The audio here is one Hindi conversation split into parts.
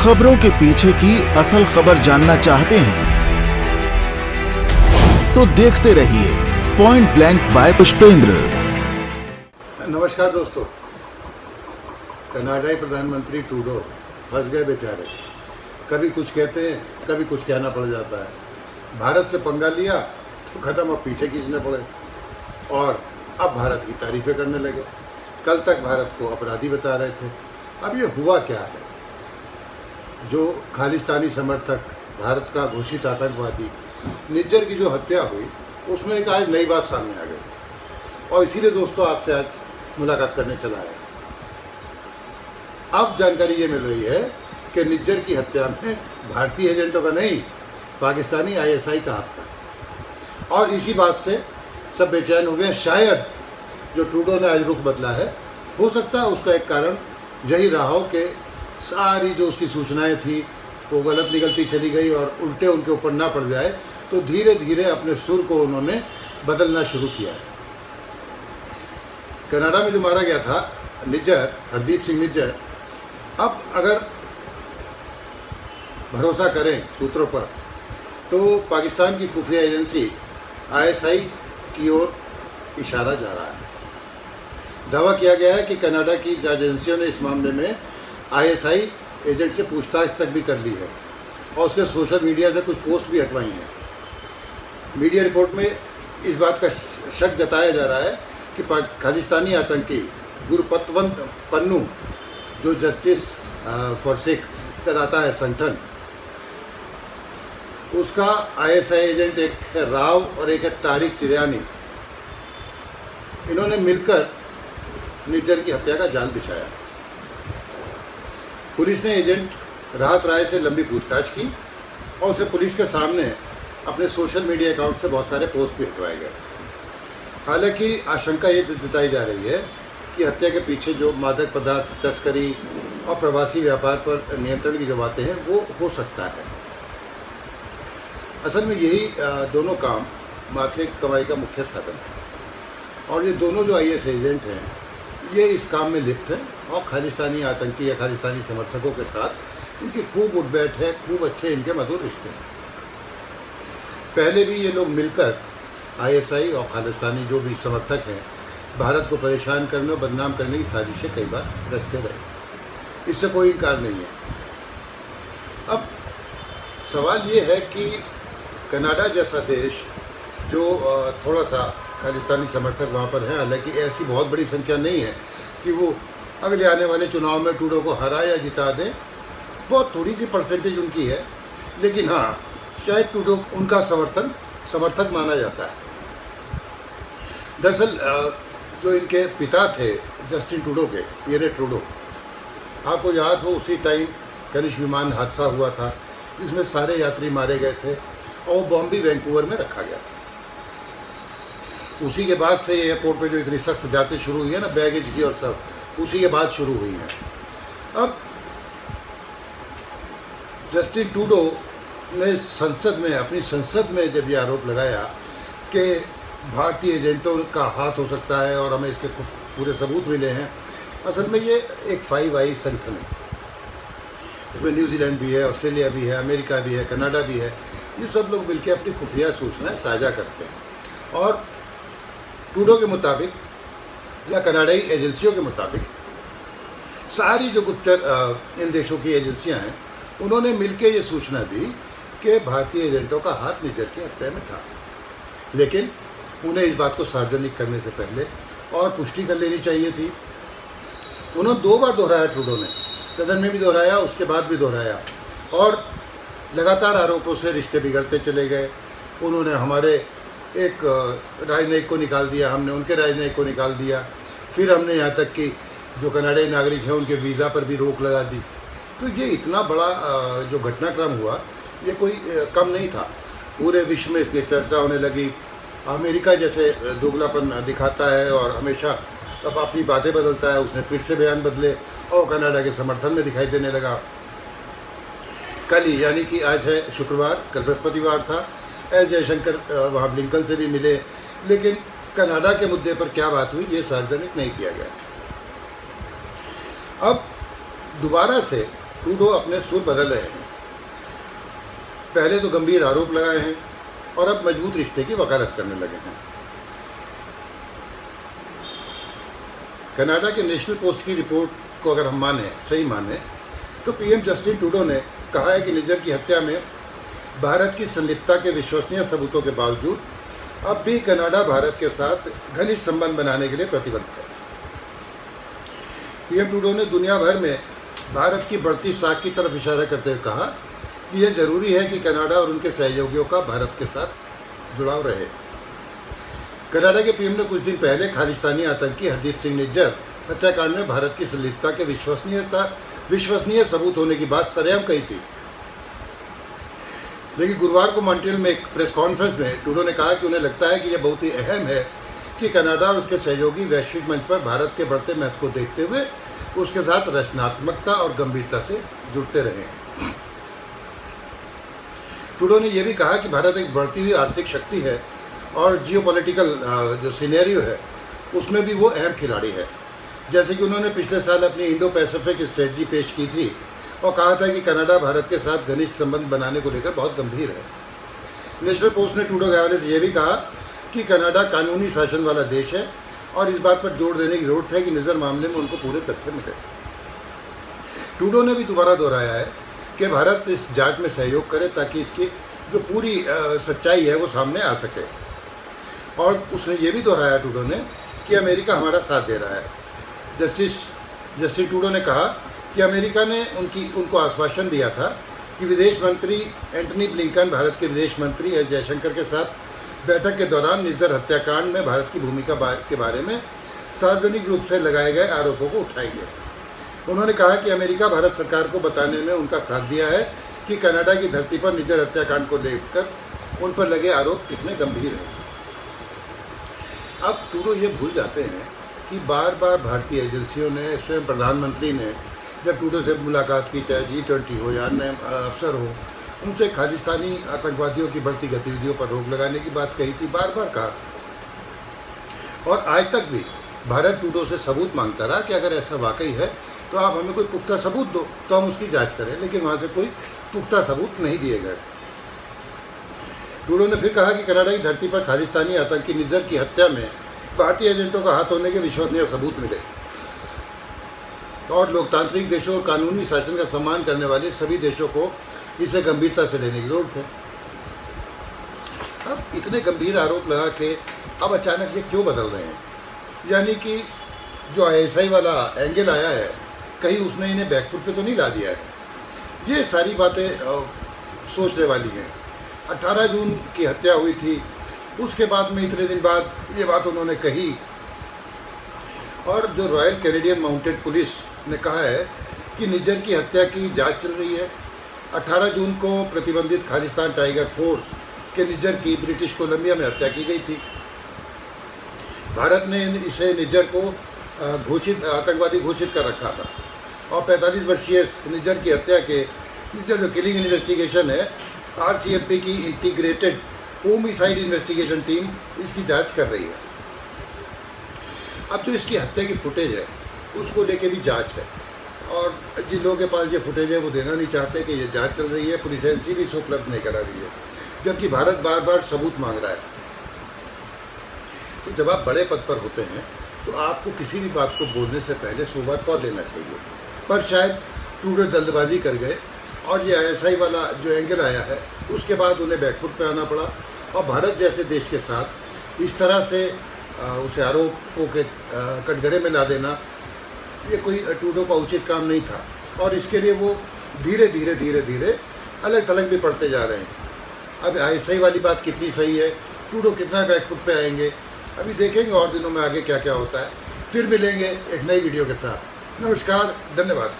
खबरों के पीछे की असल खबर जानना चाहते हैं तो देखते रहिए पॉइंट ब्लैंक बाय पुष्पेंद्र। नमस्कार दोस्तों, कनाडाई प्रधानमंत्री ट्रूडो फंस गए बेचारे। कभी कुछ कहते हैं, कभी कुछ कहना पड़ जाता है। भारत से पंगा लिया तो खत्म, अब पीछे खींचने पड़े और अब भारत की तारीफें करने लगे। कल तक भारत को अपराधी बता रहे थे। अब ये हुआ क्या है? जो खालिस्तानी समर्थक, भारत का घोषित आतंकवादी निज्जर की जो हत्या हुई, उसमें एक आज नई बात सामने आ गई और इसीलिए दोस्तों आपसे आज मुलाकात करने चला है। अब जानकारी ये मिल रही है कि निज्जर की हत्या में भारतीय एजेंटों का नहीं, पाकिस्तानी आईएसआई का हाथ था और इसी बात से सब बेचैन हो गए। शायद जो ट्रूडो ने आज रुख बदला है, हो सकता है उसका एक कारण यही रहा हो कि सारी जो उसकी सूचनाएं थी वो गलत निकलती चली गई और उल्टे उनके ऊपर ना पड़ जाए, तो धीरे धीरे अपने सुर को उन्होंने बदलना शुरू किया है। कनाडा में जो मारा गया था निज्जर, हरदीप सिंह निज्जर, अब अगर भरोसा करें सूत्रों पर तो पाकिस्तान की खुफिया एजेंसी आईएसआई की ओर इशारा जा रहा है। दावा किया गया है कि कनाडा की एजेंसियों ने इस मामले में आईएसआई एजेंट से पूछताछ तक भी कर ली है और उसके सोशल मीडिया से कुछ पोस्ट भी हटवाई हैं। मीडिया रिपोर्ट में इस बात का शक जताया जा रहा है कि खालिस्तानी आतंकी गुरपतवंत पन्नू, जो जस्टिस फॉर सिख चलाता है संगठन, उसका आईएसआई एजेंट एक है राव और एक है तारिक चिरयानी, इन्होंने मिलकर निज्जर की हत्या का जाल बिछाया। पुलिस ने एजेंट राहत राय से लंबी पूछताछ की और उसे पुलिस के सामने अपने सोशल मीडिया अकाउंट से बहुत सारे पोस्ट भी हटवाए गए। हालांकि आशंका ये जताई जा रही है कि हत्या के पीछे जो मादक पदार्थ तस्करी और प्रवासी व्यापार पर नियंत्रण की जो बातें हैं वो हो सकता है। असल में यही दोनों काम माफिया की कमाई का मुख्य साधन है और ये दोनों जो आईएस एजेंट हैं ये इस काम में लिप्त हैं और खालिस्तानी आतंकी या खालिस्तानी समर्थकों के साथ इनकी खूब उठबैठ है, खूब अच्छे इनके मधुर रिश्ते हैं। पहले भी ये लोग मिलकर आईएसआई और खालिस्तानी जो भी समर्थक हैं, भारत को परेशान करने और बदनाम करने की साजिशें कई बार रचते रहे, इससे कोई इनकार नहीं है। अब सवाल ये है कि कनाडा जैसा देश जो थोड़ा सा खालिस्तानी समर्थक वहाँ पर हैं, हालांकि ऐसी बहुत बड़ी संख्या नहीं है कि वो अगले आने वाले चुनाव में ट्रूडो को हरा या जिता दें, बहुत थोड़ी सी परसेंटेज उनकी है, लेकिन हाँ शायद ट्रूडो उनका समर्थक माना जाता है। दरअसल जो इनके पिता थे जस्टिन ट्रूडो के, पियरे ट्रूडो, आपको याद हो उसी टाइम कनिष्क विमान हादसा हुआ था जिसमें सारे यात्री मारे गए थे और वो बॉम्बे वैंकूवर में रखा गया। उसी के बाद से एयरपोर्ट पे जो इतनी सख्त जांचें शुरू हुई है ना, बैगेज की और सब, उसी के बाद शुरू हुई हैं। अब जस्टिन ट्रूडो ने अपनी संसद में जब ये आरोप लगाया कि भारतीय एजेंटों का हाथ हो सकता है और हमें इसके पूरे सबूत मिले हैं, असल में ये एक फाइव आई संगठन है। उसमें न्यूजीलैंड भी है, ऑस्ट्रेलिया भी है, अमेरिका भी है, कनाडा भी है। ये सब लोग मिलकर अपनी खुफिया सूचनाएं साझा करते हैं और ट्रूडो के मुताबिक या कनाडाई एजेंसियों के मुताबिक सारी जो गुप्तचर इन देशों की एजेंसियां हैं, उन्होंने मिलकर ये सूचना दी कि भारतीय एजेंटों का हाथ निज्जर की हत्या में था, लेकिन उन्हें इस बात को सार्वजनिक करने से पहले और पुष्टि कर लेनी चाहिए थी। उन्होंने 2 बार दोहराया, ट्रूडो ने सदन में भी दोहराया, उसके बाद भी दोहराया और लगातार आरोपों से रिश्ते बिगड़ते चले गए। उन्होंने हमारे एक राजनयिक को निकाल दिया, हमने उनके राजनयिक को निकाल दिया, फिर हमने यहाँ तक कि जो कनाडाई नागरिक हैं उनके वीज़ा पर भी रोक लगा दी। तो ये इतना बड़ा जो घटनाक्रम हुआ, ये कोई कम नहीं था। पूरे विश्व में इसकी चर्चा होने लगी। अमेरिका जैसे दोगलापन दिखाता है और हमेशा अब अपनी बातें बदलता है, उसने फिर से बयान बदले और कनाडा के समर्थन में दिखाई देने लगा। कल ही, यानी कि आज है शुक्रवार, कल बृहस्पतिवार था, एस जयशंकर वहाँ ब्लिंकन से भी मिले, लेकिन कनाडा के मुद्दे पर क्या बात हुई ये सार्वजनिक नहीं किया गया। अब दोबारा से ट्रूडो अपने सुर बदल रहे हैं। पहले तो गंभीर आरोप लगाए हैं और अब मजबूत रिश्ते की वकालत करने लगे हैं। कनाडा के नेशनल पोस्ट की रिपोर्ट को अगर हम सही माने तो पीएम जस्टिन ट्रूडो ने कहा है कि निजर की हत्या में भारत की संलिप्तता के विश्वसनीय सबूतों के बावजूद अब भी कनाडा भारत के साथ घनिष्ठ संबंध बनाने के लिए प्रतिबद्ध है। पीएम ट्रूडो ने दुनिया भर में भारत की बढ़ती साख की तरफ इशारा करते हुए कहा कि यह जरूरी है कि कनाडा और उनके सहयोगियों का भारत के साथ जुड़ाव रहे। कनाडा के पीएम ने कुछ दिन पहले खालिस्तानी आतंकी हरदीप सिंह निज्जर हत्याकांड में भारत की संलिप्तता के विश्वसनीय सबूत होने की बात सरेआम कही थी। लेकिन गुरुवार को मॉन्ट्रियल में एक प्रेस कॉन्फ्रेंस में ट्रूडो ने कहा कि उन्हें लगता है कि यह बहुत ही अहम है कि कनाडा और उसके सहयोगी वैश्विक मंच पर भारत के बढ़ते महत्व को देखते हुए उसके साथ रचनात्मकता और गंभीरता से जुड़ते रहें। ट्रूडो ने यह भी कहा कि भारत एक बढ़ती हुई आर्थिक शक्ति है और जियोपॉलिटिकल जो सिनेरियो है उसमें भी वो अहम खिलाड़ी है। जैसे कि उन्होंने पिछले साल अपनी इंडो पैसिफिक स्ट्रेटजी पेश की थी और कहा था कि कनाडा भारत के साथ घनिष्ठ संबंध बनाने को लेकर बहुत गंभीर है। नेशनल पोस्ट ने ट्रूडो के हवाले से यह भी कहा कि कनाडा कानूनी शासन वाला देश है और इस बात पर जोर देने की जरूरत है कि निजर मामले में उनको पूरे तथ्य मिले। ट्रूडो ने भी दोबारा दोहराया है कि भारत इस जांच में सहयोग करे ताकि इसकी जो पूरी सच्चाई है वो सामने आ सके। और उसने ये भी दोहराया ट्रूडो ने कि अमेरिका हमारा साथ दे रहा है। जस्टिन ट्रूडो ने कहा कि अमेरिका ने उनको आश्वासन दिया था कि विदेश मंत्री एंटनी ब्लिंकन भारत के विदेश मंत्री एस जयशंकर के साथ बैठक के दौरान निज्जर हत्याकांड में भारत की भूमिका के बारे में सार्वजनिक रूप से लगाए गए आरोपों को उठाएंगे। उन्होंने कहा कि अमेरिका भारत सरकार को बताने में उनका साथ दिया है कि कनाडा की धरती पर निज्जर हत्याकांड को लेकर उन पर लगे आरोप कितने गंभीर हैं। अब ट्रूडो ये भूल जाते हैं कि बार बार भारतीय एजेंसियों ने, स्वयं प्रधानमंत्री ने जब ट्रूडो से मुलाकात की, चाहे G20 हो या अन्य अफसर हो, उनसे खालिस्तानी आतंकवादियों की बढ़ती गतिविधियों पर रोक लगाने की बात कही थी, बार बार कहा। और आज तक भी भारत ट्रूडो से सबूत मांगता रहा कि अगर ऐसा वाकई है तो आप हमें कोई पुख्ता सबूत दो तो हम उसकी जांच करें, लेकिन वहाँ से कोई पुख्ता सबूत नहीं दिए गए। ट्रूडो ने फिर कहा कि कनाडा की धरती पर खालिस्तानी आतंकी निज्जर की हत्या में भारतीय एजेंटों का हाथ होने के विश्वसनीय सबूत मिले और लोकतांत्रिक देशों और कानूनी शासन का सम्मान करने वाले सभी देशों को इसे गंभीरता से लेने की जरूरत है। अब इतने गंभीर आरोप लगा के अब अचानक ये क्यों बदल रहे हैं? यानी कि जो ISI वाला एंगल आया है, कहीं उसने इन्हें बैकफुट पे तो नहीं ला दिया है। ये सारी बातें सोचने वाली हैं। 18 जून की हत्या हुई थी, उसके बाद में इतने दिन बाद ये बात उन्होंने कही। और जो रॉयल कैनेडियन माउंटेड पुलिस ने कहा है कि निज्जर की हत्या की जांच चल रही है। 18 जून को प्रतिबंधित खालिस्तान टाइगर फोर्स के निज्जर की ब्रिटिश कोलंबिया में हत्या की गई थी। भारत ने इसे निज्जर को घोषित आतंकवादी घोषित कर रखा था और 45 वर्षीय निज्जर की हत्या के निज्जर जो किलिंग इन्वेस्टिगेशन है, RCMP की इंटीग्रेटेड होमिसाइड इन्वेस्टिगेशन टीम इसकी जांच कर रही है। अब जो इसकी हत्या की फुटेज है उसको लेके भी जांच है और जिन लोगों के पास ये फुटेज है वो देना नहीं चाहते कि ये जांच चल रही है। पुलिस एजेंसी भी इसे उपलब्ध नहीं करा रही है, जबकि भारत बार बार सबूत मांग रहा है। तो जब आप बड़े पद पर होते हैं तो आपको किसी भी बात को बोलने से पहले 100 बार पढ़ लेना चाहिए। पर शायद ट्रूडो जल्दबाजी कर गए और ये ISI वाला जो एंगल आया है उसके बाद उन्हें बैकफुट पे आना पड़ा और भारत जैसे देश के साथ इस तरह से उसे आरोपों के कटघरे में ला देना ये कोई ट्रूडो का उचित काम नहीं था। और इसके लिए वो धीरे धीरे अलग थलग भी पड़ते जा रहे हैं। अब ISI वाली बात कितनी सही है, ट्रूडो कितना बैकफुट पे आएंगे, अभी देखेंगे और दिनों में आगे क्या क्या होता है। फिर मिलेंगे एक नई वीडियो के साथ। नमस्कार, धन्यवाद।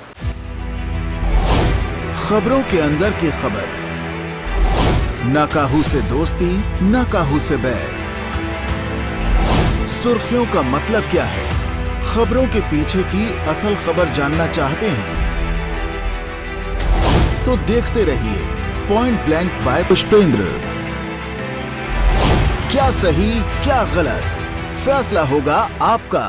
खबरों के अंदर की खबर, ना काहू से दोस्ती ना काहू से बैर। सुर्खियों का मतलब क्या है? खबरों के पीछे की असल खबर जानना चाहते हैं तो देखते रहिए पॉइंट ब्लैंक बाय पुष्पेंद्र। क्या सही क्या गलत, फैसला होगा आपका।